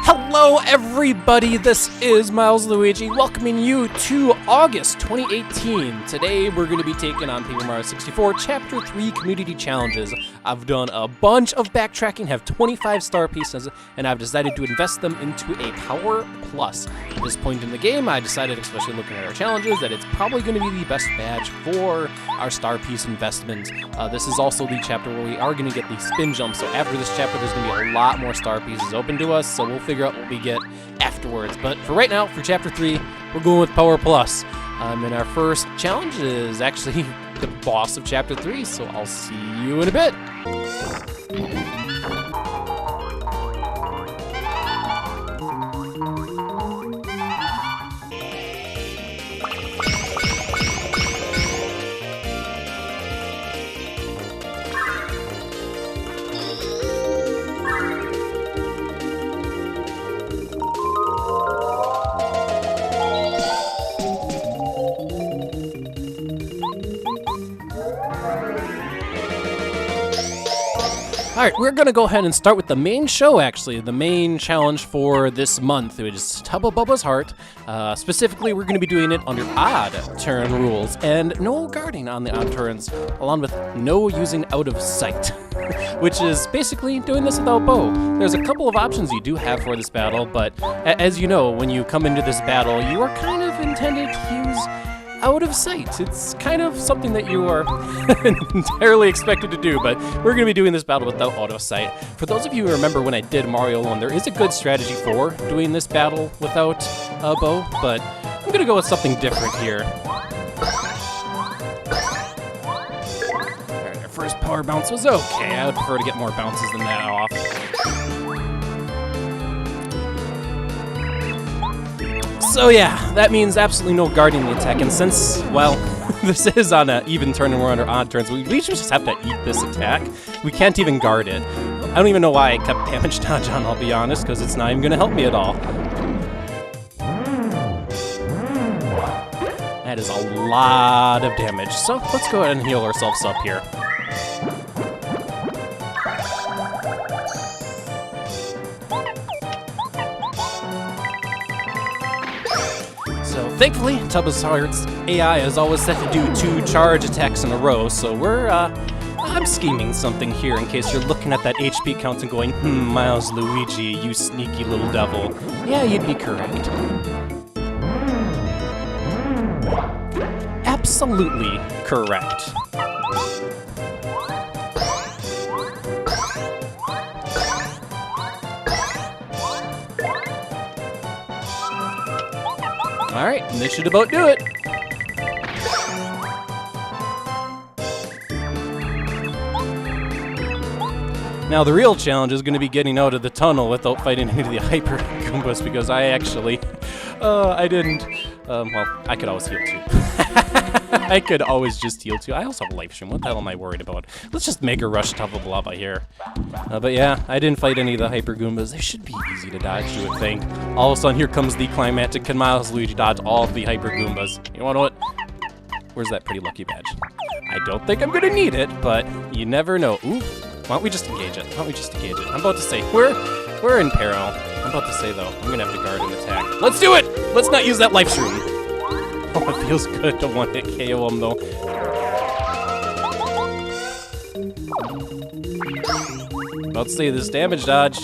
Hello everybody, this is Miles Luigi welcoming you to August 2018. Today we're going to be taking on PM64 Chapter 3 Community Challenges. I've done a bunch of backtracking, have 25 star pieces, and I've decided to invest them into a Power Plus. At this point in the game, I decided, especially looking at our challenges, that it's probably going to be the best badge for our star piece investment. This is also the chapter where we are going to get the spin jump, so after this chapter there's going to be a lot more star pieces open to us, so we'll figure out what we get afterwards. But for right now, for Chapter 3, we're going with Power Plus. And our first challenge is actually the boss of Chapter 3, so I'll see you in a bit. Alright, we're going to go ahead and start with the main show, actually. The main challenge for this month, which is Tubba Bubba's Heart. Specifically, we're going to be doing it under odd turn rules, and no guarding on the odd turns, along with no using out of sight, which is basically doing this without bow. There's a couple of options you do have for this battle, but as you know, when you come into this battle, you are kind of intended to use out of sight. It's kind of something that you are entirely expected to do, but we're going to be doing this battle without out of sight. For those of you who remember when I did Mario 1, there is a good strategy for doing this battle without a bow, but I'm going to go with something different here. Alright, our first power bounce was okay. I would prefer to get more bounces than that off. So yeah, that means absolutely no guarding the attack, and since, well, this is on an even turn and we're under odd turns, we just have to eat this attack. We can't even guard it. I don't even know why I kept damage dodge on, I'll be honest, because it's not even going to help me at all. That is a lot of damage, so let's go ahead and heal ourselves up here. So thankfully, Tubba's Heart's AI is always set to do 2 charge attacks in a row, so I'm scheming something here in case you're looking at that HP count and going, Miles Luigi, you sneaky little devil. Yeah, you'd be correct. Absolutely correct. Alright, and this should about do it. Now the real challenge is going to be getting out of the tunnel without fighting into the Hyper Goombas, because I actually, I didn't, well, I could always heal too. I could always just heal too. I also have Life Shroom. What the hell am I worried about? Let's just Mega Rush Tubba Lava here. But yeah, I didn't fight any of the Hyper Goombas. They should be easy to dodge, you would think. All of a sudden, here comes the climactic. Can Miles Luigi dodge all of the Hyper Goombas? You know what? Where's that pretty lucky badge? I don't think I'm gonna need it, but you never know. Ooh, why don't we just engage it? Why don't we just engage it? I'm about to say, we're in peril. I'm about to say, though, I'm gonna have to guard an attack. Let's do it! Let's not use that Life Shroom. Oh, it feels good to one-hit KO him, though. About to say this damage dodge.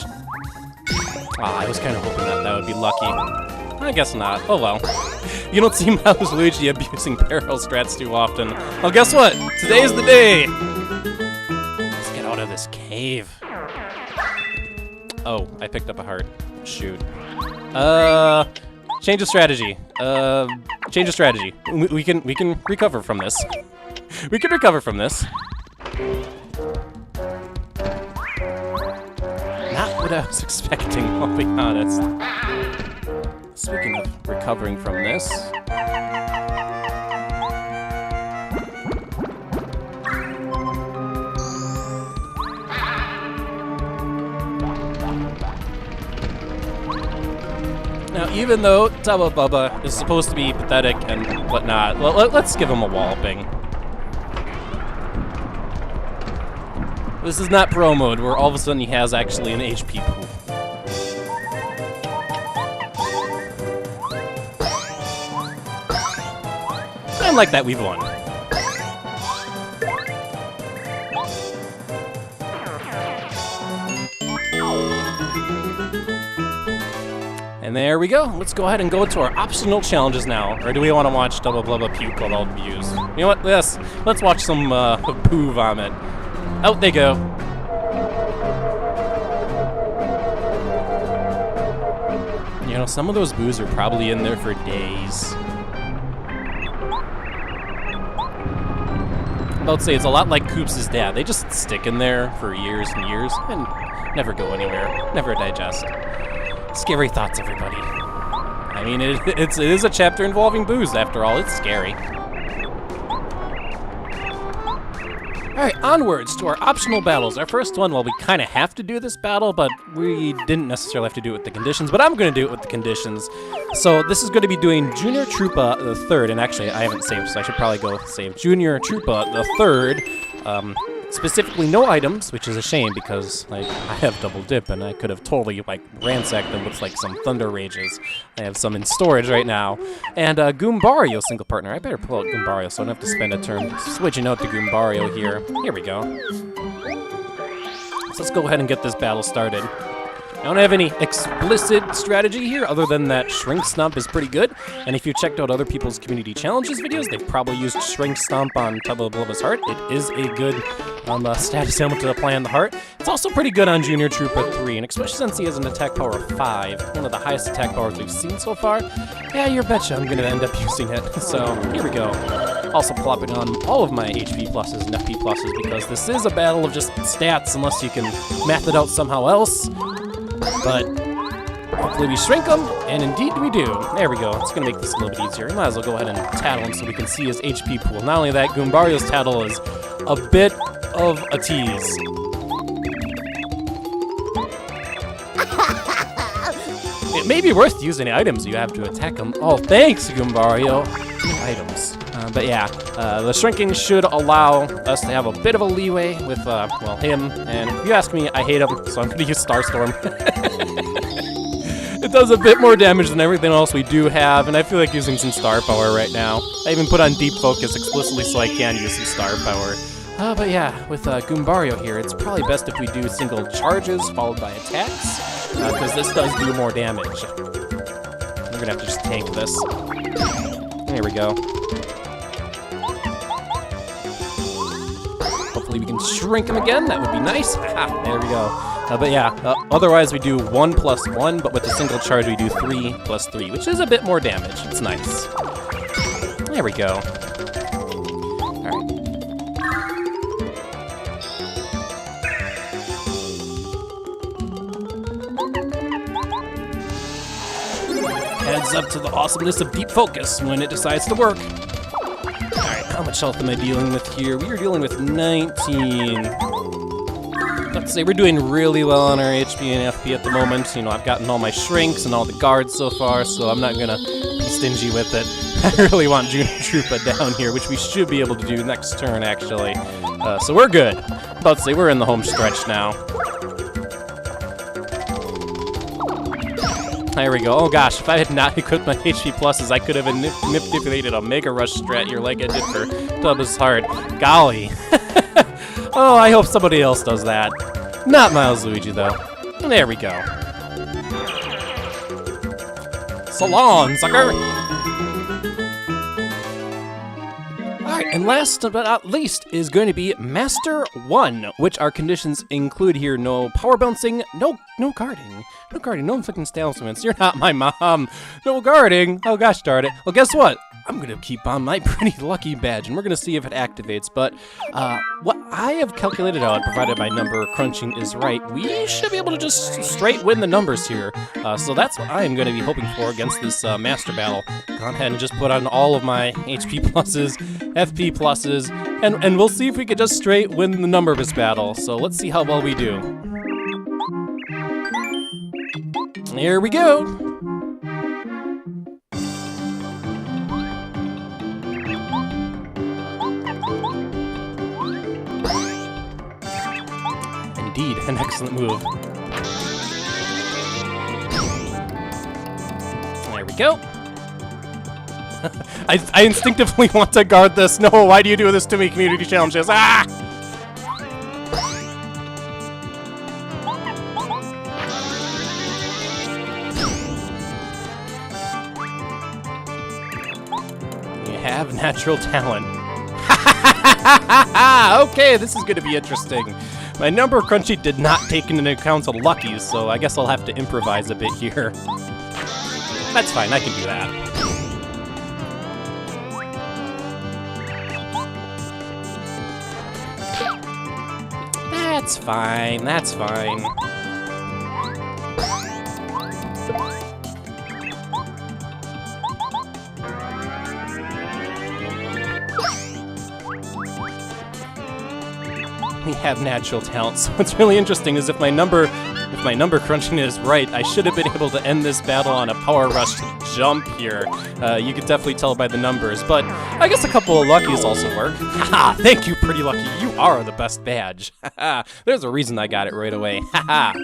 I was kind of hoping that would be lucky. I guess not. Oh well. You don't see Miles Luigi abusing parallel strats too often. Well, guess what? Today's the day! Let's get out of this cave. Oh, I picked up a heart. Shoot. Change of strategy. Change of strategy. We can recover from this. We can recover from this. Not what I was expecting, I'll be honest. Speaking of recovering from this. Now, even though Tubba Bubba is supposed to be pathetic and whatnot, let's give him a walloping. This is not pro mode, where all of a sudden he has actually an HP pool. And like that, we've won. And there we go. Let's go ahead and go to our optional challenges now. Or do we want to watch Tubba Blubba puke with all the views? You know what? Let's watch some poo vomit. Out they go. You know, some of those boos are probably in there for days. I'm about to say, it's a lot like Koops' dad. They just stick in there for years and years and never go anywhere, never digest. Scary thoughts, everybody. I mean, it is a chapter involving booze, after all. It's scary. Alright, onwards to our optional battles. Our first one, well, we kind of have to do this battle, but we didn't necessarily have to do it with the conditions, but I'm going to do it with the conditions. So this is going to be doing Junior Troopa the 3rd, and actually I haven't saved, so I should probably go save Junior Troopa the 3rd. Specifically no items, which is a shame because I have double dip and I could have totally like ransacked them with like some Thunder Rages. I have some in storage right now. And Goombario single partner. I better pull out Goombario so I don't have to spend a turn switching out to Goombario here. Here we go. So let's go ahead and get this battle started. I don't have any explicit strategy here other than that Shrink Stomp is pretty good. And if you checked out other people's community challenges videos, they've probably used Shrink Stomp on Tubba Blubba's heart. It is a good status symbol to apply on the heart. It's also pretty good on Junior Troopa 3, and especially since he has an attack power of 5, one of the highest attack powers we've seen so far. Yeah, you betcha I'm going to end up using it. So here we go. Also plopping on all of my HP pluses and FP pluses because this is a battle of just stats unless you can math it out somehow else. But hopefully we shrink him, and indeed we do. There we go. It's going to make this a little bit easier. We might as well go ahead and tattle him so we can see his HP pool. Not only that, Goombario's tattle is a bit of a tease. It may be worth using the items you have to attack him. Oh, thanks, Goombario. Items. But yeah, the shrinking should allow us to have a bit of a leeway with, well, him. And if you ask me, I hate him, so I'm going to use Starstorm. It does a bit more damage than everything else we do have, and I feel like using some star power right now. I even put on Deep Focus explicitly so I can use some star power. But yeah, with Goombario here, it's probably best if we do single charges followed by attacks, because this does do more damage. We're going to have to just tank this. There we go. Hopefully we can shrink him again. That would be nice. Ha, there we go. But yeah, otherwise we do 1 plus 1, but with a single charge we do 3 plus 3, which is a bit more damage. It's nice. There we go. Alright. Heads up to the awesomeness of Deep Focus when it decides to work. Alright, how much health am I dealing with here? We are dealing with 19. Let's say we're doing really well on our HP and FP at the moment. You know, I've gotten all my shrinks and all the guards so far, so I'm not gonna be stingy with it. I really want Junior Troopa down here, which we should be able to do next turn, actually. So we're good. About to say we're in the home stretch now. There we go. Oh gosh, if I had not equipped my HP pluses, I could have manipulated a Mega Rush strat here like I did for Tubba's heart. Golly. Oh, I hope somebody else does that. Not Miles Luigi, though. There we go. So long, sucker! Alright, and last but not least is going to be Master 1, which our conditions include here. No power bouncing, no guarding. No guarding, no inflicting stalemaents. You're not my mom. No guarding. Oh gosh darn it. Well, guess what? I'm going to keep on my pretty lucky badge, and we're going to see if it activates. But what I have calculated out, provided my number crunching is right, we should be able to just straight win the numbers here. So that's what I am going to be hoping for against this Master Battle. Go ahead and just put on all of my HP pluses, FP pluses, and we'll see if we can just straight win the number of this battle. So let's see how well we do. Here we go! Indeed, an excellent move. There we go. I instinctively want to guard this. No, why do you do this to me, community challenges? Ah! You have natural talent. Okay, this is going to be interesting. My number crunchy did not take into account the luckies, so I guess I'll have to improvise a bit here. That's fine, I can do that. That's fine, that's fine. We have natural talent, so what's really interesting is if my number crunching is right, I should have been able to end this battle on a power rush jump here. You could definitely tell by the numbers, but I guess a couple of luckies also work. Haha, thank you, Pretty Lucky. You are the best badge. Haha, there's a reason I got it right away. Haha.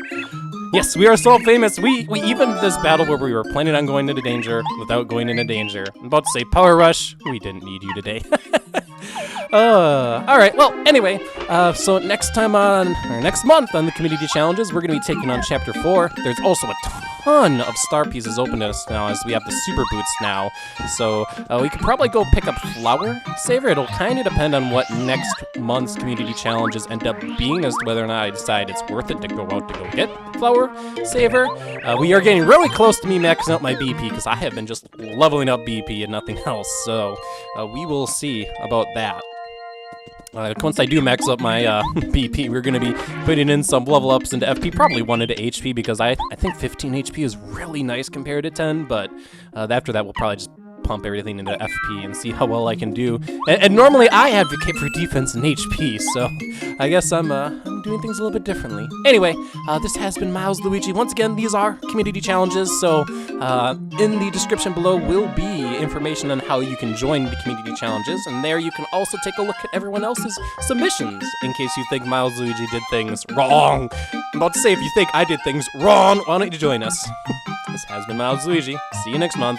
Yes, we are so famous. We evened this battle where we were planning on going into danger without going into danger. I'm about to say power rush. We didn't need you today. Alright, well, anyway, so next month on the community challenges, we're going to be taking on Chapter 4. There's also a ton of star pieces open to us now as we have the super boots now. So, we could probably go pick up Flower Saver. It'll kind of depend on what next month's community challenges end up being as to whether or not I decide it's worth it to go out to go get Flower Saver. We are getting really close to me maxing out my BP because I have been just leveling up BP and nothing else. So, we will see about that. Once I do max up my BP, we're going to be putting in some level ups into FP, probably 1 into HP, because I think 15 HP is really nice compared to 10, but after that we'll probably just pump everything into FP and see how well I can do. And normally I advocate for defense and HP, so I guess I'm doing things a little bit differently. Anyway, this has been Miles Luigi. Once again, these are community challenges, so in the description below will be information on how you can join the community challenges, and there you can also take a look at everyone else's submissions in case you think Miles Luigi did things wrong. I'm about to say, if you think I did things wrong, why don't you join us? This has been Miles Luigi. See you next month.